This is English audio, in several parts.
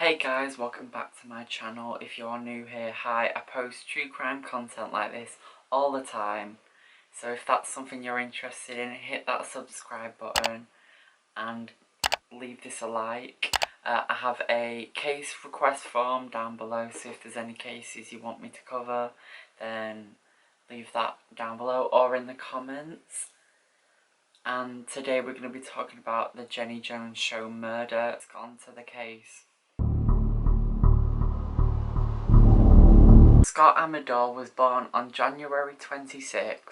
Hey guys, welcome back to my channel. If you're new here, hi, I post true crime content like this all the time. So if that's something you're interested in, hit that subscribe button and leave this a like. I have a case request form down below, so if there's any cases you want me to cover, then leave that down below or in the comments. And today we're going to be talking about the Jenny Jones show murder. Let's get on to the case. Scott Amedure was born on January 26,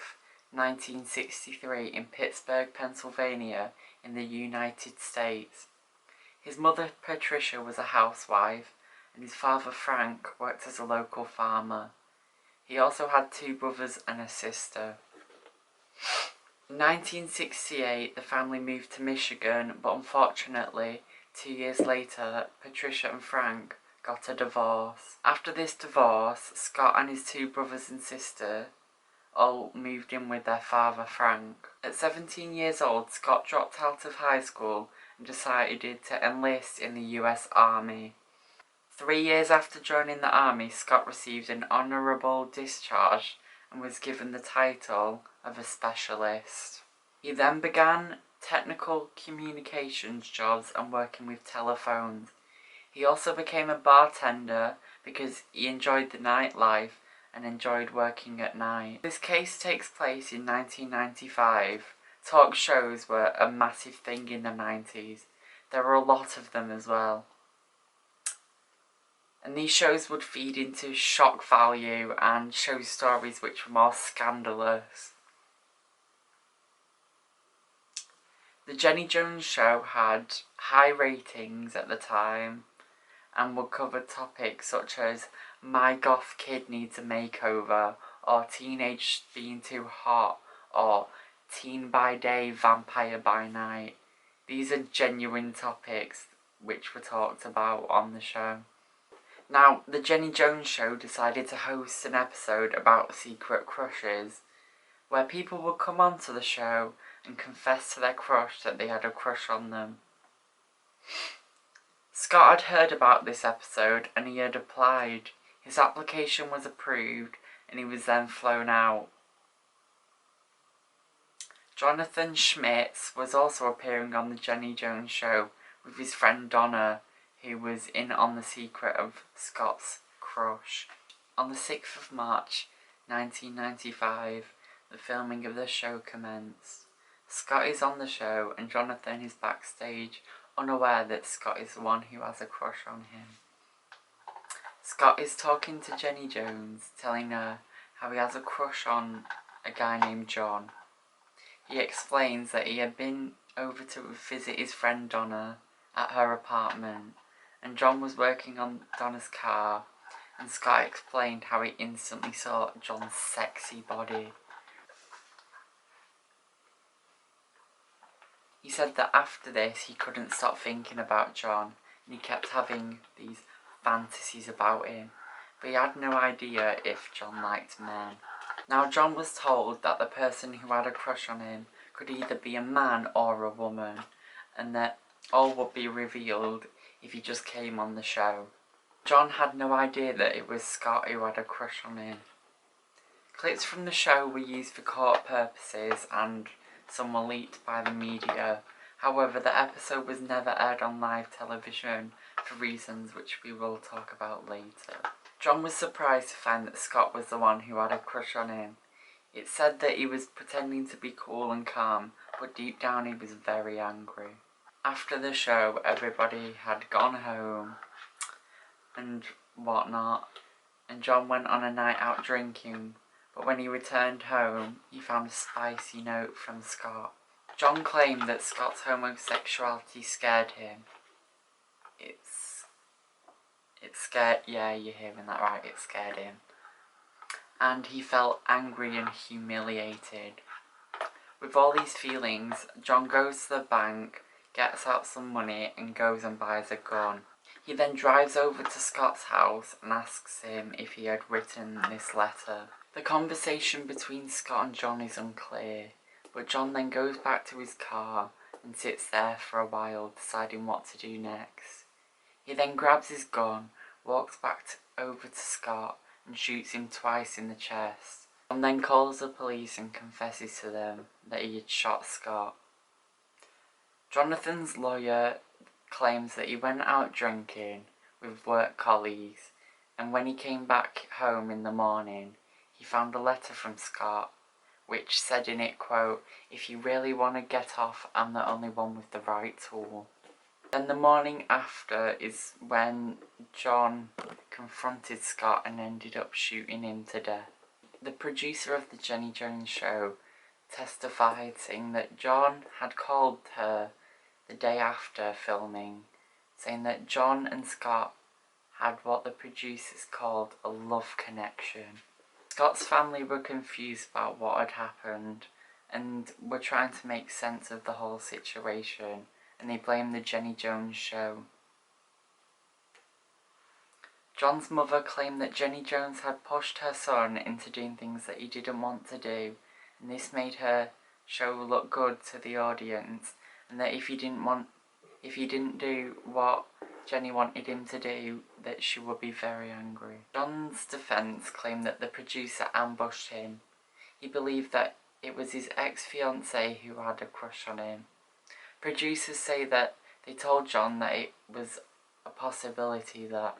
1963 in Pittsburgh, Pennsylvania in the United States. His mother Patricia was a housewife and his father Frank worked as a local farmer. He also had two brothers and a sister. In 1968 the family moved to Michigan, but unfortunately 2 years later Patricia and Frank got a divorce. After this divorce, Scott and his two brothers and sister all moved in with their father Frank. At 17 years old, Scott dropped out of high school and decided to enlist in the US Army. 3 years after joining the Army, Scott received an honourable discharge and was given the title of a specialist. He then began technical communications jobs and working with telephones. He also became a bartender because he enjoyed the nightlife and enjoyed working at night. This case takes place in 1995. Talk shows were a massive thing in the 90s. There were a lot of them as well. And these shows would feed into shock value and show stories which were more scandalous. The Jenny Jones show had high ratings at the time and would cover topics such as my goth kid needs a makeover, or teenage being too hot, or teen by day, vampire by night. These are genuine topics which were talked about on the show. Now, the Jenny Jones show decided to host an episode about secret crushes, where people would come onto the show and confess to their crush that they had a crush on them. Scott had heard about this episode and he had applied. His application was approved and he was then flown out. Jonathan Schmitz was also appearing on the Jenny Jones show with his friend Donna, who was in on the secret of Scott's crush. On the 6th of March 1995, the filming of the show commenced. Scott is on the show and Jonathan is backstage, unaware that Scott is the one who has a crush on him. Scott is talking to Jenny Jones, telling her how he has a crush on a guy named John. He explains that he had been over to visit his friend Donna at her apartment, and John was working on Donna's car, and Scott explained how he instantly saw John's sexy body. He said that after this he couldn't stop thinking about John and he kept having these fantasies about him, but he had no idea if John liked men. Now John was told that the person who had a crush on him could either be a man or a woman, and that all would be revealed if he just came on the show. John had no idea that it was Scott who had a crush on him. Clips from the show were used for court purposes and some were leaked by the media. However, the episode was never aired on live television for reasons which we will talk about later. John was surprised to find that Scott was the one who had a crush on him. It said that he was pretending to be cool and calm, but deep down he was very angry. After the show, everybody had gone home and whatnot, and John went on a night out drinking. But when he returned home, he found a spicy note from Scott. John claimed that Scott's homosexuality scared him. It scared, yeah, you're hearing that right, it scared him. And he felt angry and humiliated. With all these feelings, John goes to the bank, gets out some money and goes and buys a gun. He then drives over to Scott's house and asks him if he had written this letter. The conversation between Scott and John is unclear, but John then goes back to his car and sits there for a while deciding what to do next. He then grabs his gun, walks back over to Scott and shoots him twice in the chest. John then calls the police and confesses to them that he had shot Scott. Jonathan's lawyer claims that he went out drinking with work colleagues, and when he came back home in the morning, he found a letter from Scott, which said in it, quote, "If you really want to get off, I'm the only one with the right tool." Then the morning after is when John confronted Scott and ended up shooting him to death. The producer of the Jenny Jones show testified, saying that John had called her the day after filming, saying that John and Scott had what the producers called a love connection. Scott's family were confused about what had happened and were trying to make sense of the whole situation, and they blamed the Jenny Jones show. John's mother claimed that Jenny Jones had pushed her son into doing things that he didn't want to do, and this made her show look good to the audience, and that if he didn't do what Jenny wanted him to do, that she would be very angry. John's defence claimed that the producer ambushed him. He believed that it was his ex-fiancée who had a crush on him. Producers say that they told John that it was a possibility that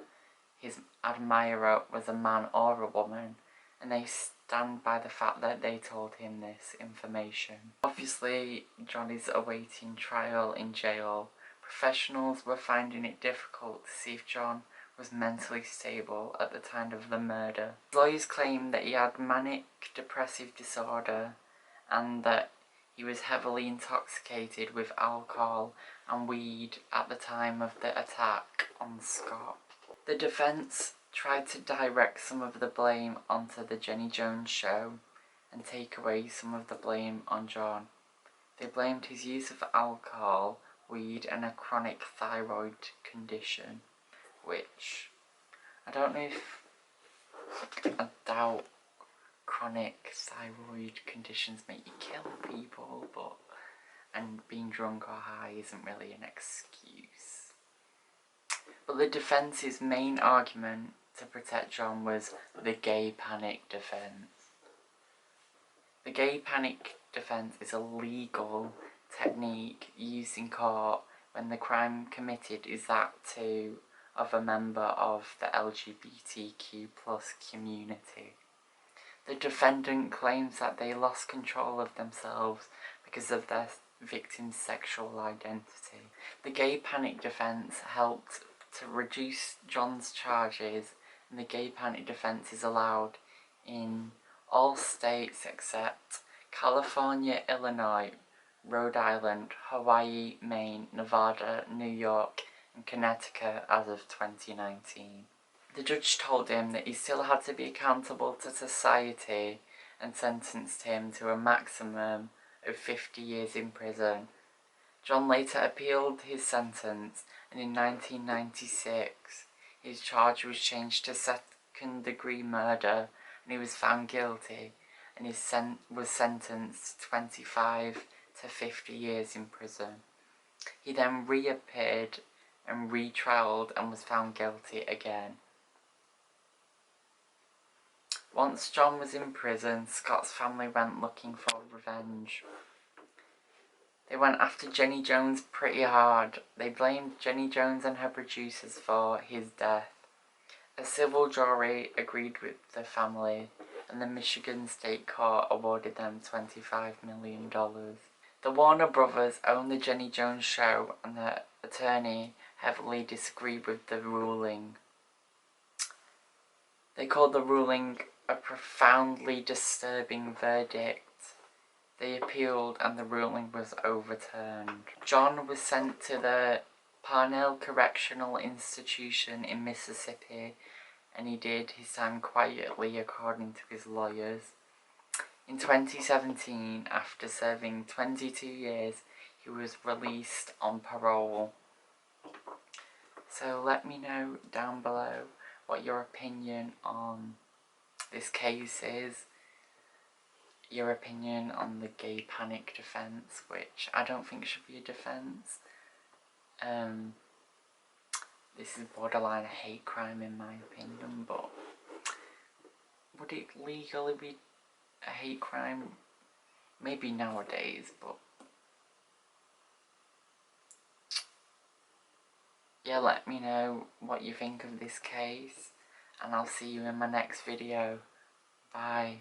his admirer was a man or a woman, and they stand by the fact that they told him this information. Obviously, John is awaiting trial in jail. Professionals were finding it difficult to see if John was mentally stable at the time of the murder. Lawyers claim that he had manic depressive disorder and that he was heavily intoxicated with alcohol and weed at the time of the attack on Scott. The defence tried to direct some of the blame onto the Jenny Jones show and take away some of the blame on John. They blamed his use of alcohol, weed and a chronic thyroid condition, which I don't know if I doubt chronic thyroid conditions make you kill people, but and being drunk or high isn't really an excuse. But the defence's main argument to protect John was the gay panic defense. The gay panic defense is a legal technique used in court when the crime committed is that of a member of the LGBTQ+ community. The defendant claims that they lost control of themselves because of their victim's sexual identity. The gay panic defense helped to reduce John's charges, and the gay panic defense is allowed in all states except California, Illinois, Rhode Island, Hawaii, Maine, Nevada, New York and Connecticut as of 2019. The judge told him that he still had to be accountable to society and sentenced him to a maximum of 50 years in prison. John later appealed his sentence, and in 1996 his charge was changed to second-degree murder, and he was found guilty and was sentenced to 25 to 50 years in prison. He then reappeared and retrialled and was found guilty again. Once John was in prison, Scott's family went looking for revenge. They went after Jenny Jones pretty hard. They blamed Jenny Jones and her producers for his death. A civil jury agreed with the family, and the Michigan State Court awarded them $25 million. The Warner Brothers owned the Jenny Jones show, and the attorney heavily disagreed with the ruling. They called the ruling a profoundly disturbing verdict. They appealed and the ruling was overturned. John was sent to the Parnell Correctional Institution in Mississippi, and he did his time quietly according to his lawyers. In 2017, after serving 22 years, he was released on parole. So let me know down below what your opinion on this case is. Your opinion on the gay panic defense, which I don't think should be a defense. This is borderline a hate crime in my opinion, but would it legally be a hate crime? Maybe nowadays, but yeah, let me know what you think of this case, and I'll see you in my next video. Bye.